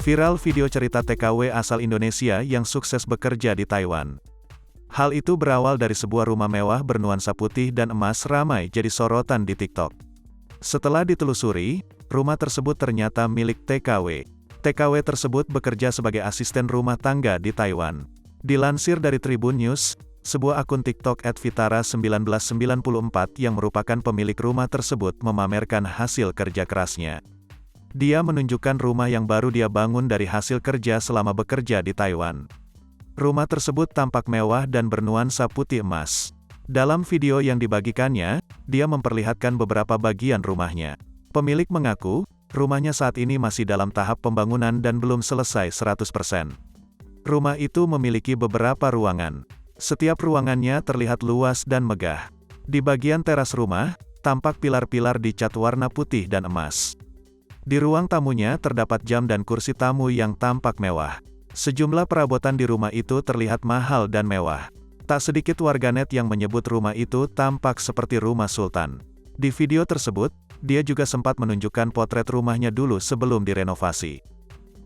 Viral video cerita TKW asal Indonesia yang sukses bekerja di Taiwan. Hal itu berawal dari sebuah rumah mewah bernuansa putih dan emas ramai jadi sorotan di TikTok. Setelah ditelusuri, rumah tersebut ternyata milik TKW. TKW tersebut bekerja sebagai asisten rumah tangga di Taiwan. Dilansir dari Tribun News, sebuah akun TikTok @vitara1994 yang merupakan pemilik rumah tersebut memamerkan hasil kerja kerasnya. Dia menunjukkan rumah yang baru dia bangun dari hasil kerja selama bekerja di Taiwan. Rumah tersebut tampak mewah dan bernuansa putih emas. Dalam video yang dibagikannya, dia memperlihatkan beberapa bagian rumahnya. Pemilik mengaku, rumahnya saat ini masih dalam tahap pembangunan dan belum selesai 100%. Rumah itu memiliki beberapa ruangan. Setiap ruangannya terlihat luas dan megah. Di bagian teras rumah, tampak pilar-pilar dicat warna putih dan emas. Di ruang tamunya terdapat jam dan kursi tamu yang tampak mewah. Sejumlah perabotan di rumah itu terlihat mahal dan mewah. Tak sedikit warganet yang menyebut rumah itu tampak seperti rumah sultan. Di video tersebut, dia juga sempat menunjukkan potret rumahnya dulu sebelum direnovasi.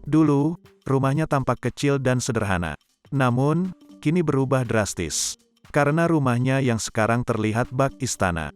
Dulu, rumahnya tampak kecil dan sederhana. Namun, kini berubah drastis. Karena rumahnya yang sekarang terlihat bak istana.